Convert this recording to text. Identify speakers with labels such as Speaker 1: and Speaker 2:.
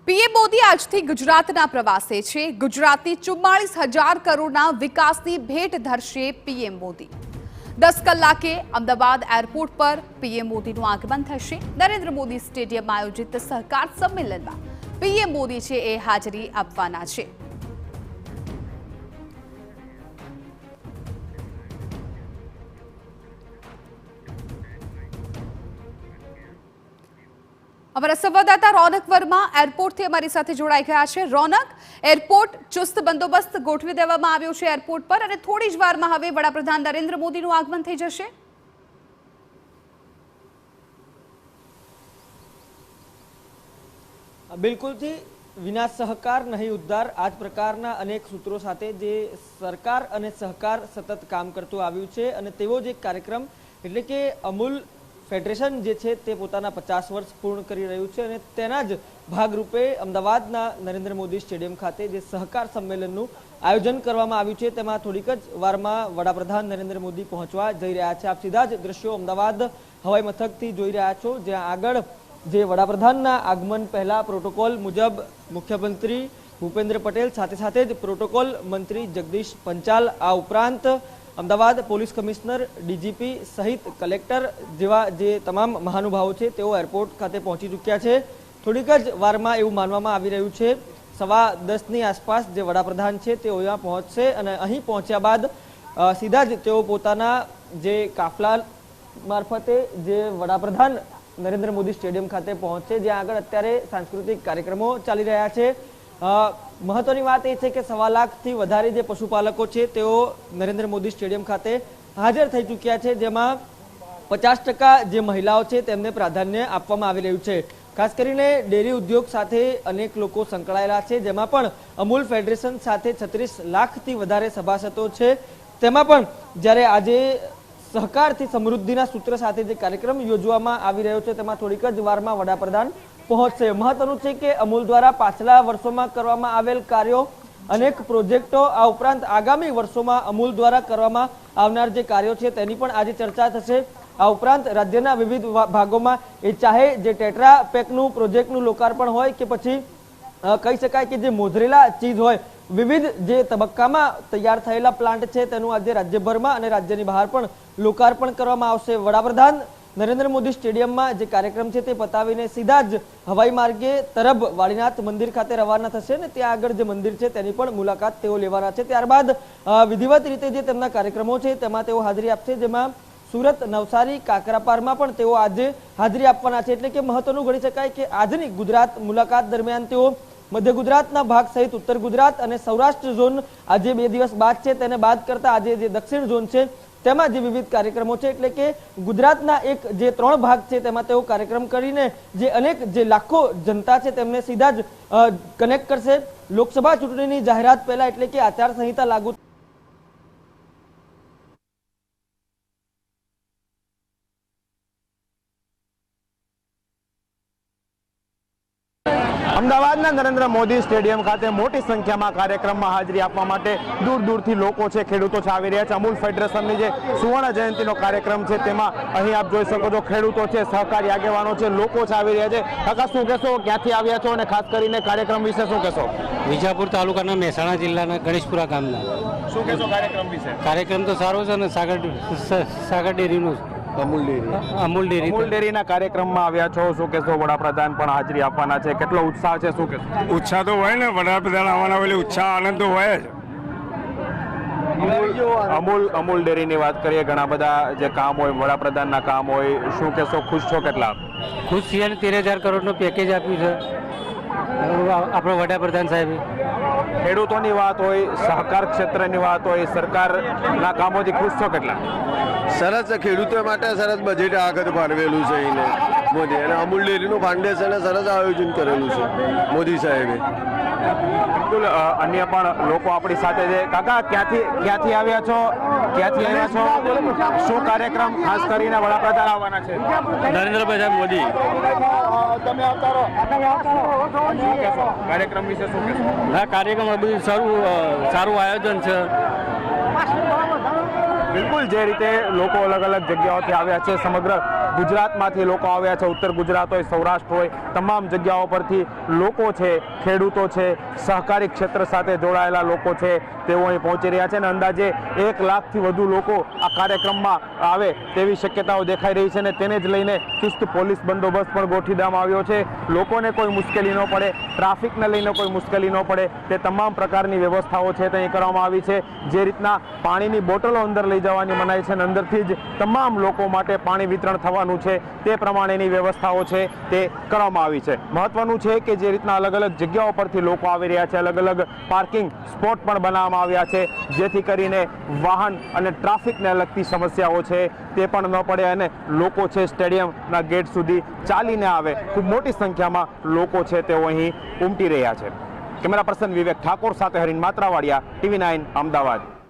Speaker 1: PM Modi આજથી ગુજરાતના પ્રવાસે છે। ગુજરાતની 44,000 કરોડના વિકાસની ભેટ ધરશે પીએમ મોદી। 10 કલાકે અમદાવાદ એરપોર્ટ પર પીએમ મોદીનું આગમન થશે। નરેન્દ્ર મોદી સ્ટેડિયમમાં આયોજિત સહકાર સંમેલનમાં પીએમ મોદી છે એ હાજરી આપવાના છે। हमारा संवाददाता रौनक वर्मा एरपोर्ट थी हमारी साथे जोड़ाई गया है। रौनक, एरपोर्ट चुस्त बंदोबस्त गोठवी देवामां आव्यो छे एरपोर्ट पर अने थोड़ी ज वारमां हवे वडाप्रधान नरेंद्र मोदीनुं आगमन थई जशे।
Speaker 2: बिल्कुल थी विना सहकार नहीं उद्धार आज प्रकारना अनेक सूत्रों साथे जे सरकार अने सहकार सतत काम करतुं आव्युं छे अने तेवो ज एक कार्यक्रम एटले के अमूल फेडरेशन जे छे ते पोताना 50 वर्ष पूर्ण करी रह्युं छे अने तेना ज भागरूपे अमदावादना नरेंद्र मोदी स्टेडियम खाते जे सहकार सम्मेलननुं आयोजन करवामां आव्युं छे तेमां थोड़ीक ज वारमां वडाप्रधान नरेंद्र मोदी पहोंचवा जई रह्या छे। आप सीधा ज दृश्यो अमदावाद हवाई मथकथी जोई रह्या छो ज्यां आगळ जे वडाप्रधानना आगमन पहला प्रोटोकॉल मुजब मुख्यमंत्री भूपेन्द्र पटेल साथे साथे ज प्रोटोकॉल मंत्री जगदीश पंचाल आ उपरांत अमदावाद पोलीस कमिश्नर डीजीपी सहित कलेक्टर जेवा जे तमाम महानुभावो छे तेओ एरपोर्ट खाते पहोंची चूक्या छे। थोड़ीक ज वारमां एवुं मानवामां आवी रह्युं छे 10:15 ની आसपास जे वडाप्रधान छे तेओ अहींया पहोंचशे अने અહીં पहोंच्या बाद सीधा ज तेओ पोताना जे काफला मार्फते जे वडाप्रधान नरेंद्र मोदी स्टेडियम खाते पहोंचे ज्यां आगळ अत्यारे सांस्कृतिक कार्यक्रमो चाली रह्या छे। महत्वनी बात ए छे के 1.25 लाखथी वधारे जे पशुपालको छे तेओ नरेंद्र मोदी स्टेडियम खाते हाजर थई चूक्या छे जेमां 50% जे महिलाओ छे तेમને प्राधान्य आपवामां आवी रह्युं छे। खास करीने डेरी उद्योग साथे अनेक लोको संकळाયેલા छे जेमां पण अमूल फेडरेशन साथे 36 लाखथी वधारे सभासदो छे तेमां पण ज्यारे आजे सहकारथी समृद्धिना सूत्र साथे जे कार्यक्रम योजवामां आवी रह्यो छे तेमां थोड़ीक ज वारमां वडाप्रधान पहोंचशे। महत्वनुं छे के अमूल द्वारा पाछला वर्षोमां करवामां आवेल कार्यो अनेक प्रोजेक्टो आ उपरांत आगामी वर्षोमां अमूल द्वारा करवामां आवनार जे कार्यो छे तेनी पण आज चर्चा थशे। आ उपरांत राज्यना विविध भागोमां ए चाहे जे टेट्रा पेकनुं प्रोजेक्टनुं लोकार्पण होय के पछी कही शकाय के जे मोजरेला चीज होय विविध जे तबक्कामां तैयार थयेला प्लांट छे तेनुं आज राज्यभरमां अने राज्यनी बहार पण लोकार्पण करवामां आवशे। वडाप्रधान नरेंद्र मोदी स्टेडियम में जे कार्यक्रम है ते पतावीने सीधा ज हवाई मार्गे तरब वालीनाथ मंदिर खाते रवाना थशे ने त्यां आगळ जे मंदिर छे तेनी पण मुलाकात तेओ लेवाना छे। त्यारबाद विधिवत रीते जे तेमना कार्यक्रमो छे तेमां तेओ हाजरी आपशे जेमां सूरत नवसारी काकरापारमां पण तेओ आजे हाजरी आपवाना छे। एटले के महत्वनुं गणी शकाय के आजनी गुजरात मुलाकात दरमियान तेओ मध्य गुजरातना भाग सहित उत्तर गुजरात अने सौराष्ट्र झोन आज 2 दिवस बाद छे तेने बाद करता आज जे दक्षिण झोन छे तेमां जे विविध कार्यक्रमों छे एटले के गुजरातना एक जे 3 भाग छे तेमां तेओ कार्यक्रम करीने जे अनेक जे लाखो जनता छे तेमने सीधा ज कनेक्ट करशे। लोकसभा चूंटणीनी जाहेरात पहेला एटले के आचारसंहिता लागू
Speaker 3: अमदावादना नरेंद्र मोदी स्टेडियम खाते मोटी संख्या में कार्यक्रम में हाजरी आपवा माटे दूर दूर थी लोको छे खेडूतो छे आवी रह्या छे। अमूल फेडरेशन नी जे सुवर्ण जयंती नो कार्यक्रम छे तेमां अहीं आप जोई शको छो खेडूतो छे सहकारी आगेवानो छे लोको छे आवी रह्या छे। काका शुं कहेशो क्यांथी आव्या छो अने खास करीने कार्यक्रम विશે शुं कहेशो?
Speaker 4: विजापुर तालुकाना महेसाणा जिल्लाना गणेशपुरा गामना।
Speaker 3: शुं कहेशो कार्यक्रम विશે?
Speaker 4: कार्यक्रम तो सारो छे ने सागर डेरीनो अमूल डेरी
Speaker 3: कार्यक्रम में आव्या छो शुं कहेशो? वडाप्रधान पण हाजरी आपवाना छे केटलो उत्साह छे शुं कहेशो?
Speaker 5: उत्साह तो होय ने वडाप्रधान आववाना એટલે उत्साह आनंद तो होय ज।
Speaker 3: अमूल डेरी ની વાત કરીએ ઘણા બધા જે કામ હોય વડાપ્રધાનના કામ હોય શું કહેશો ખુશ છો કેટલા?
Speaker 4: खुश છીએ ને 13,000 કરોડનો પેકેજ આપ્યું છે આપણો વડાપ્રધાન સાહેબે।
Speaker 3: ખેડૂતોની વાત હોય સહકાર ક્ષેત્રની વાત હોય સરકારના કામોથી ખુશ છો કેટલા?
Speaker 6: સરસ ખેડૂતો માટે સરસ બજેટ આગળ ફાળવેલું છે એને મોદી અને અમૂલ ડેરીનું ફાઉન્ડેશને સરસ આયોજન કરેલું છે મોદી સાહેબે।
Speaker 3: બિલકુલ અન્ય પણ લોકો આપણી સાથે છે। કાકા ક્યાંથી આવ્યા છો? શું કાર્યક્રમ ખાસ કરીને વડાપ્રધાન આવવાના છે?
Speaker 4: નરેન્દ્રભાઈ મોદી
Speaker 3: તમે આવતા રહો કાર્યક્રમ વિશે શું કહેશો?
Speaker 4: આ કાર્યક્રમ બધું સારું આયોજન છે।
Speaker 3: बिल्कुल जे रीते लोग अलग अलग जगह आव्या छे समग्र ગુજરાતમાંથી લોકો આવ્યા છે, ઉત્તર ગુજરાત હોય, સૌરાષ્ટ્ર હોય, તમામ જગ્યાઓ પરથી લોકો છે, ખેડૂતો છે, સહકારી ક્ષેત્ર સાથે જોડાયેલા લોકો છે, તેઓ અહીં પહોંચી રહ્યા છે અને અંદાજે 1 લાખથી વધુ લોકો આ કાર્યક્રમમાં આવે તેવી શક્યતાઓ દેખાઈ રહી છે અને તેને જ લઈને ચુસ્ત પોલીસ બંદોબસ્ત પણ ગોઠવી દેવામાં આવ્યો છે. લોકોને કોઈ મુશ્કેલી ન પડે, ટ્રાફિકને લઈને કોઈ મુશ્કેલી ન પડે તે તમામ પ્રકારની વ્યવસ્થાઓ છે તે અહીં કરવામાં આવી છે. જે રીતના પાણીની બોટલો અંદર લઈ જવાની મનાઈ છે અને અંદરથી જ તમામ લોકો માટે પાણી વિતરણ થવાનું છે તે પ્રમાણેની વ્યવસ્થાઓ છે તે કરવામાં આવી છે. મહત્વનું છે કે જે રીતના અલગ અલગ જગ્યાઓ પરથી લોકો આવી રહ્યા છે, અલગ અલગ પાર્કિંગ સ્પોટ પણ બનાવવામાં આવ્યા છે જેથી કરીને વાહન અને ટ્રાફિકને લગતી સમસ્યાઓ છે તે પણ ન પડે અને લોકો છે સ્ટેડિયમના ગેટ સુધી ચાલીને આવે. ખૂબ મોટી સંખ્યામાં લોકો છે તેઓ અહીં ઉમટી રહ્યા છે. કેમેરા પર્સન વિવેક ઠાકોર સાથે હરીન માત્રાવાડિયા, TV9 અમદાવાદ.